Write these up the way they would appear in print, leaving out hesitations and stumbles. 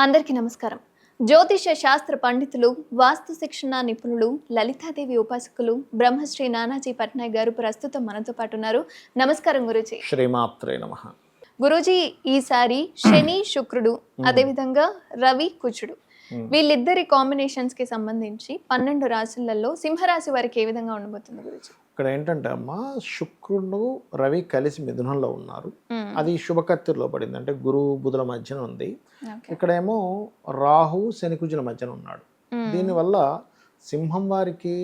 అందరికీ నమస్కారం. జ్యోతిష శాస్త్ర పండితులు, వాస్తు శిక్షణ నిపుణులు, లలితాదేవి ఉపాసకులు బ్రహ్మశ్రీ నానాజీ పట్నాయక్ గారు ప్రస్తుతం మనతో పాటు ఉన్నారు. నమస్కారం గురూజీ. శ్రీమాత్రే నమః. గురూజీ, ఈసారి శని, శుక్రుడు, అదేవిధంగా రవి, కుజుడు వీళ్ళిద్దరి కాంబినేషన్స్ కి సంబంధించి 12 రాశులలో సింహరాశి వారికి ఏ విధంగా ఉండబోతుంది గురూజీ? ఇక్కడ ఏంటంటే అమ్మా, శుక్రుడు రవి కలిసి మిథునంలో ఉన్నారు. అది శుభకత్తిలో పడింది, అంటే గురు బుధుల మధ్యన ఉంది. ఇక్కడేమో రాహు శనికుజుల మధ్యన ఉన్నాడు. దీనివల్ల సింహం వారికి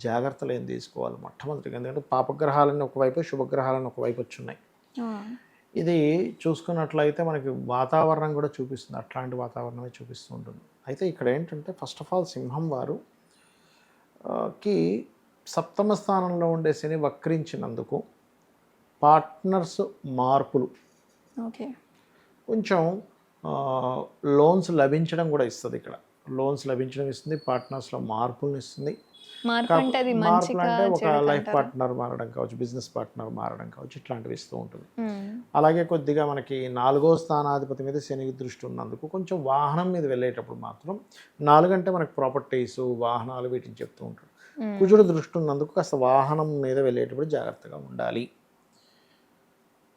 జాగ్రత్తలు ఏం తీసుకోవాలి మొట్టమొదటిగా, ఎందుకంటే పాపగ్రహాలని ఒకవైపు, శుభగ్రహాలను ఒకవైపు వచ్చున్నాయి. ఇది చూసుకున్నట్లయితే మనకి వాతావరణం కూడా చూపిస్తుంది, అట్లాంటి వాతావరణమే చూపిస్తూ ఉంటుంది. అయితే ఇక్కడ ఏంటంటే ఫస్ట్ ఆఫ్ ఆల్ సింహం వారు కి సప్తమ స్థానంలో ఉండే శని వక్రించినందుకు పార్ట్నర్స్ మార్పులు, కొంచెం లోన్స్ లభించడం కూడా ఇస్తుంది. ఇక్కడ లోన్స్ లభించడం ఇస్తుంది, పార్ట్నర్స్లో మార్పులను ఇస్తుంది. మార్పులు అంటే ఒక లైఫ్ పార్ట్నర్ మారడం కావచ్చు, బిజినెస్ పార్ట్నర్ మారడం కావచ్చు, ఇట్లాంటివి ఇస్తూ ఉంటుంది. అలాగే కొద్దిగా మనకి 4వ స్థానాధిపతి మీద శని దృష్టి ఉన్నందుకు కొంచెం వాహనం మీద వెళ్ళేటప్పుడు మాత్రం 4 అంటే మనకి ప్రాపర్టీస్, వాహనాలు వీటిని చెప్తూ ఉంటాడు. కుజుడు దృష్టి ఉన్నందుకు కాస్త వాహనం మీద వెళ్ళేటప్పుడు జాగ్రత్తగా ఉండాలి.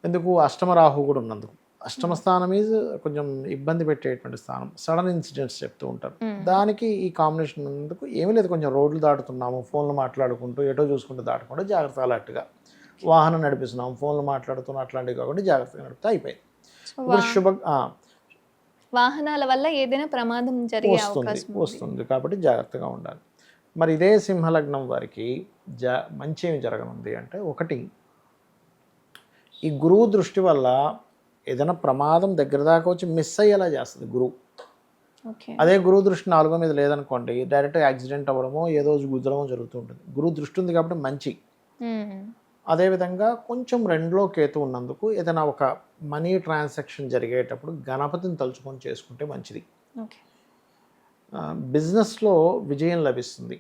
ఎందుకు? అష్టమ రాహు కూడా ఉన్నందుకు. అష్టమ స్థానం ఈజ్ కొంచెం ఇబ్బంది పెట్టేటువంటి స్థానం, సడన్ ఇన్సిడెంట్స్ చెప్తూ ఉంటారు. దానికి ఈ కాంబినేషన్ ఉన్నందుకు ఏమీ లేదు, కొంచెం రోడ్లు దాటుతున్నాము, ఫోన్లు మాట్లాడుకుంటూ ఎటో చూసుకుంటూ దాటకుండా జాగ్రత్త, అలర్ట్గా వాహనం నడిపిస్తున్నాము, ఫోన్లు మాట్లాడుతున్నా అట్లాంటివి కాకుండా జాగ్రత్తగా నడిపితే అయిపోయింది. శుభ వాహనాల వల్ల ఏదైనా ప్రమాదం జరిగే వస్తుంది కాబట్టి జాగ్రత్తగా ఉండాలి. మరి ఇదే సింహలగ్నం వారికి మంచి ఏమి జరగనుంది అంటే, ఒకటి, ఈ గురువు దృష్టి వల్ల ఏదైనా ప్రమాదం దగ్గర దాకా వచ్చి మిస్ అయ్యేలా చేస్తుంది గురువు. అదే గురువు దృష్టి 4వ మీద లేదనుకోండి, డైరెక్ట్ యాక్సిడెంట్ అవ్వడమో ఏదో గుద్దడమో జరుగుతూ ఉంటుంది. గురువు దృష్టి ఉంది కాబట్టి మంచి. అదేవిధంగా కొంచెం 2లో కేతు ఉన్నందుకు ఏదైనా ఒక మనీ ట్రాన్సాక్షన్ జరిగేటప్పుడు గణపతిని తలుచుకొని చేసుకుంటే మంచిది. బిజినెస్లో విజయం లభిస్తుంది.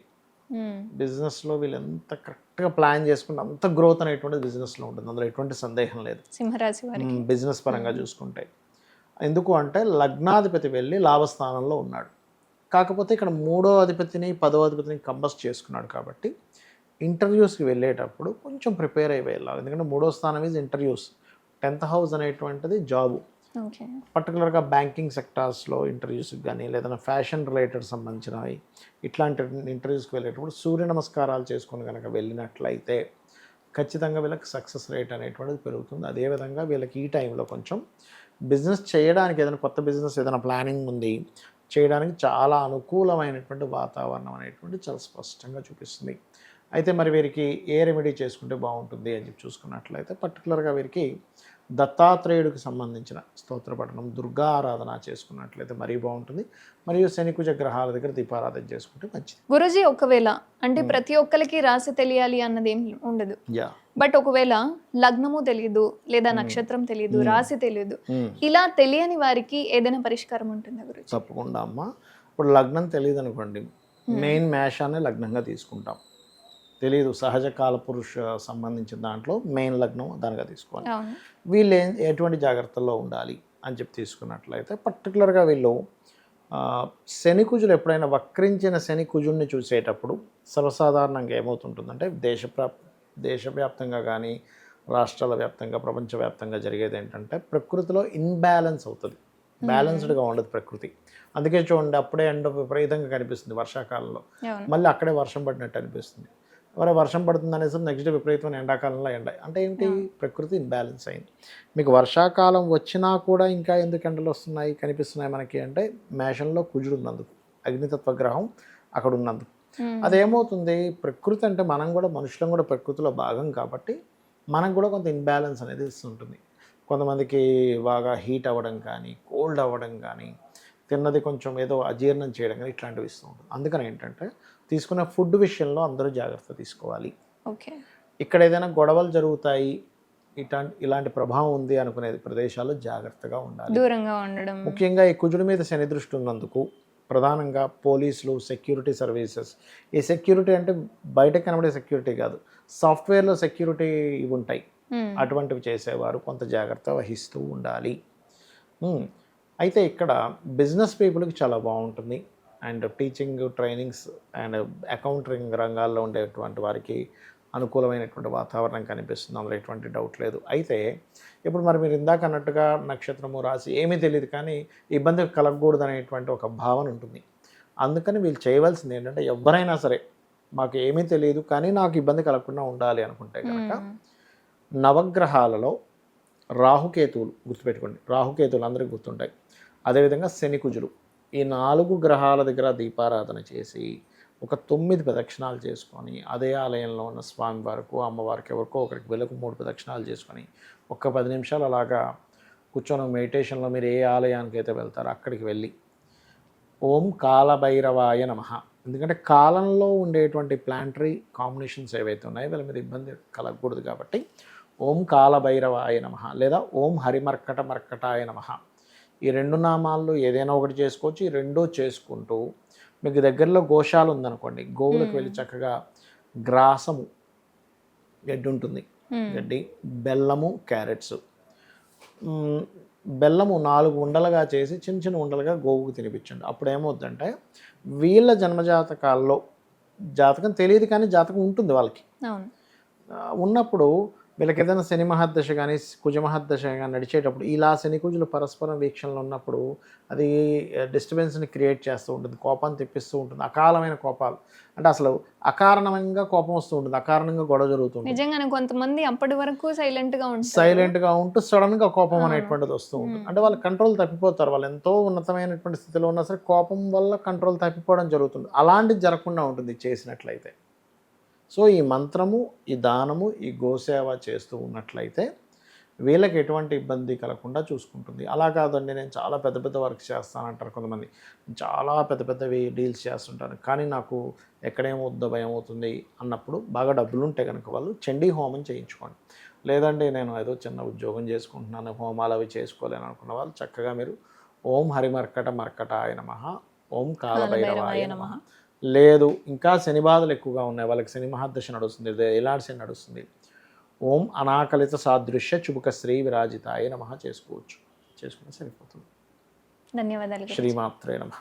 బిజినెస్లో వీళ్ళు ఎంత కరెక్ట్గా ప్లాన్ చేసుకుంటే అంత గ్రోత్ అనేటువంటిది బిజినెస్లో ఉంటుంది, అందులో ఎటువంటి సందేహం లేదు. సింహరాశి వారికి బిజినెస్ పరంగా చూసుకుంటే ఎందుకు అంటే లగ్నాధిపతి వెళ్ళి లాభస్థానంలో ఉన్నాడు. కాకపోతే ఇక్కడ 3వ అధిపతిని 10వ అధిపతిని కంబస్ట్ చేసుకున్నాడు కాబట్టి ఇంటర్వ్యూస్కి వెళ్ళేటప్పుడు కొంచెం ప్రిపేర్ అయి వెళ్ళాలి. ఎందుకంటే 3వ స్థానం ఈజ్ ఇంటర్వ్యూస్, 10th హౌస్ అనేటువంటిది జాబు. పర్టికులర్గా బ్యాంకింగ్ సెక్టార్స్లో ఇంటర్వ్యూస్కి కానీ, లేదన్నా ఫ్యాషన్ రిలేటెడ్ సంబంధించినవి ఇట్లాంటి ఇంటర్వ్యూస్కి వెళ్ళేటప్పుడు సూర్య నమస్కారాలు చేసుకొని కనుక వెళ్ళినట్లయితే ఖచ్చితంగా వీళ్ళకి సక్సెస్ రేట్ అనేటువంటిది పెరుగుతుంది. అదేవిధంగా వీళ్ళకి ఈ టైంలో కొంచెం బిజినెస్ చేయడానికి, ఏదైనా కొత్త బిజినెస్ ఏదైనా ప్లానింగ్ ఉంది చేయడానికి చాలా అనుకూలమైనటువంటి వాతావరణం అనేటువంటి చాలా స్పష్టంగా చూపిస్తుంది. అయితే మరి వీరికి ఏ రెమెడీ చేసుకుంటే బాగుంటుంది అని చెప్పి చూసుకున్నట్లయితే, పర్టికులర్గా వీరికి దత్తాత్రేయుడికి సంబంధించిన స్తోత్ర పఠనం, దుర్గా ఆరాధన చేసుకున్నట్లయితే మరీ బాగుంటుంది. మరియు శనికుజ గ్రహాల దగ్గర దీపారాధన చేసుకుంటే మంచిది. గురూజీ, ఒకవేళ అంటే ప్రతి ఒక్కరికి రాశి తెలియాలి అన్నది ఏం ఉండదు, బట్ ఒకవేళ లగ్నము తెలియదు, లేదా నక్షత్రం తెలియదు, రాశి తెలియదు, ఇలా తెలియని వారికి ఏదైనా పరిష్కారం ఉంటుందా గురూజీ? తప్పకుండా అమ్మ. ఇప్పుడు లగ్నం తెలియదు అనుకోండి, మెయిన్ మేషాన్ని లగ్నంగా తీసుకుంటాం. తెలీదు, సహజ కాలపురుష సంబంధించిన దాంట్లో మెయిన్ లగ్నం దానిగా తీసుకోవాలి. వీళ్ళు ఎటువంటి జాగ్రత్తల్లో ఉండాలి అని చెప్పి తీసుకున్నట్లయితే, పర్టికులర్గా వీళ్ళు శనికుజులు ఎప్పుడైనా వక్రించిన శనికుజుడిని చూసేటప్పుడు సర్వసాధారణంగా ఏమవుతుంటుందంటే, దేశవ్యాప్తంగా కానీ రాష్ట్రాల వ్యాప్తంగా, ప్రపంచవ్యాప్తంగా జరిగేది ఏంటంటే, ప్రకృతిలో ఇన్బ్యాలెన్స్ అవుతుంది, బ్యాలెన్స్డ్గా ఉండదు ప్రకృతి. అందుకే చూడండి, అప్పుడే ఎండ విపరీతంగా కనిపిస్తుంది వర్షాకాలంలో, మళ్ళీ అక్కడే వర్షం పడినట్టు అనిపిస్తుంది. ఎవరో వర్షం పడుతుంది అనేసి నెక్స్ట్ డే విపరీతమైన ఎండాకాలంలో ఎండ, అంటే ఏంటి? ప్రకృతి ఇన్బ్యాలెన్స్ అయింది. మీకు వర్షాకాలం వచ్చినా కూడా ఇంకా ఎందుకు ఎండలు వస్తున్నాయి కనిపిస్తున్నాయి మనకి అంటే, మేషంలో కుజుడు ఉన్నందుకు, అగ్నితత్వ గ్రహం అక్కడ ఉన్నందుకు. అదేమవుతుంది, ప్రకృతి అంటే మనం కూడా, మనుషులం కూడా ప్రకృతిలో భాగం కాబట్టి మనకు కూడా కొంత ఇన్బ్యాలెన్స్ అనేది ఇస్తుంటుంది. కొంతమందికి బాగా హీట్ అవ్వడం కానీ, కోల్డ్ అవ్వడం కానీ, తిన్నది కొంచెం ఏదో అజీర్ణం చేయడం కానీ ఇట్లాంటివి ఇస్తూ ఉంటుంది. అందుకని ఏంటంటే, తీసుకున్న ఫుడ్ విషయంలో అందరూ జాగ్రత్త తీసుకోవాలి. ఇక్కడ ఏదైనా గొడవలు జరుగుతాయి, ఇలాంటి ప్రభావం ఉంది అనుకునే ప్రదేశాల్లో జాగ్రత్తగా ఉండాలి, దూరంగా ఉండడం. ముఖ్యంగా ఈ కుజుడి మీద శని దృష్టి ఉన్నందుకు ప్రధానంగా పోలీసులు, సెక్యూరిటీ సర్వీసెస్, ఈ సెక్యూరిటీ అంటే బయట కనబడే సెక్యూరిటీ కాదు, సాఫ్ట్వేర్లో సెక్యూరిటీ ఇవి ఉంటాయి, అటువంటివి చేసేవారు కొంత జాగ్రత్త వహిస్తూ ఉండాలి. అయితే ఇక్కడ బిజినెస్ పీపుల్కి చాలా బాగుంటుంది, and teaching trainings and accounting రంగాల్లో ఉండేటువంటి వారికి అనుకూలమైనటువంటి వాతావరణం కనిపిస్తుంది, అందులో ఎటువంటి డౌట్ లేదు. అయితే ఇప్పుడు మరి మీరు ఇందాక అన్నట్టుగా నక్షత్రము రాశి ఏమీ తెలియదు కానీ ఇబ్బంది కలగకూడదు అనేటువంటి ఒక భావన ఉంటుంది. అందుకని వీళ్ళు చేయవలసింది ఏంటంటే, ఎవరైనా సరే మాకు ఏమీ తెలియదు కానీ నాకు ఇబ్బంది కలగకుండా ఉండాలి అనుకుంటే కనుక నవగ్రహాలలో రాహుకేతువులు గుర్తుపెట్టుకోండి, రాహుకేతువులు అందరికీ గుర్తుంటాయి. అదేవిధంగా శని కుజులు, ఈ 4 గ్రహాల దగ్గర దీపారాధన చేసి ఒక 9 ప్రదక్షిణాలు చేసుకొని అదే ఆలయంలో ఉన్న స్వామి వారికి అమ్మవారికి ఎవరికో ఒకరికి వెళ్ళకు 3 ప్రదక్షిణాలు చేసుకొని ఒక 10 నిమిషాలు అలాగా కూర్చొని మెడిటేషన్లో మీరు ఏ ఆలయానికి అయితే వెళ్తారో అక్కడికి వెళ్ళి ఓం కాలభైరవాయ నమః, ఎందుకంటే కాలంలో ఉండేటువంటి ప్లాంటరీ కాంబినేషన్స్ ఏవైతే ఉన్నాయో వీళ్ళ మీద ఇబ్బంది కలగకూడదు కాబట్టి ఓం కాలభైరవాయ నమః లేదా ఓం హరిమర్కటాయ నమః, ఈ 2 నామాల్లో ఏదైనా ఒకటి చేసుకోవచ్చు. ఈ 2 చేసుకుంటూ మీకు దగ్గరలో గోశాల ఉందనుకోండి, గోవులకు వెళ్ళి చక్కగా గ్రాసము గడ్డి ఉంటుంది, గడ్డి, బెల్లము, క్యారెట్స్, బెల్లము 4 ఉండలుగా చేసి చిన్న చిన్న ఉండలుగా గోవుకు తినిపించండి. అప్పుడు ఏమవుతుందంటే వీళ్ళ జన్మజాతకాల్లో జాతకం తెలియదు కానీ జాతకం ఉంటుంది వాళ్ళకి. ఉన్నప్పుడు వీళ్ళకి ఏదైనా శని మహర్దశ కానీ కుజ మహర్దశ కానీ నడిచేటప్పుడు ఇలా శని కుజులు పరస్పరం వీక్షణలో ఉన్నప్పుడు అది డిస్టర్బెన్స్ని క్రియేట్ చేస్తూ ఉంటుంది, కోపాన్ని తెప్పిస్తూ ఉంటుంది. అకాలమైన కోపాలు అంటే అసలు అకారణంగా కోపం వస్తూ ఉంటుంది, అకారణంగా గొడవ జరుగుతుంది. నిజంగానే కొంతమంది అప్పటి వరకు సైలెంట్గా ఉంటూ సడన్గా కోపం అనేటువంటిది వస్తూ ఉంటుంది. అంటే వాళ్ళు కంట్రోల్ తప్పిపోతారు, వాళ్ళు ఎంతో ఉన్నతమైనటువంటి స్థితిలో ఉన్నా సరే కోపం వల్ల కంట్రోల్ తప్పిపోవడం జరుగుతుంది. అలాంటిది జరగకుండా ఉంటుంది చేసినట్లయితే. సో ఈ మంత్రము, ఈ దానము, ఈ గోసేవ చేస్తూ ఉన్నట్లయితే వీళ్ళకి ఎటువంటి ఇబ్బంది కలగకుండా చూసుకుంటుంది. అలా కాదండి నేను చాలా పెద్ద పెద్ద వర్క్స్ చేస్తానంటారు కొంతమంది, చాలా పెద్ద పెద్దవి డీల్స్ చేస్తుంటాను కానీ నాకు ఎక్కడేమవుద్దో భయం అవుతుంది అన్నప్పుడు బాగా డబ్బులు ఉంటే కనుక వాళ్ళు చండీ హోమం చేయించుకోండి. లేదంటే నేను ఏదో చిన్న ఉద్యోగం చేసుకుంటున్నాను హోమాలు అవి చేసుకోలేను అనుకున్న వాళ్ళు చక్కగా మీరు ఓం హరిమర్కటాయ నమః, ఓం కాలభైరవాయ నమః, లేదు ఇంకా శని బాధలు ఎక్కువగా ఉన్నాయి వాళ్ళకి, శని మహర్దశ నడుస్తుంది, ఎలాంటి శని నడుస్తుంది, ఓం అనాకలిత సాదృశ్య చుబుక శ్రీ విరాజితాయ నమః చేసుకుంటే సరిపోతుంది. ధన్యవాదాలు. శ్రీమాత్రే నమః.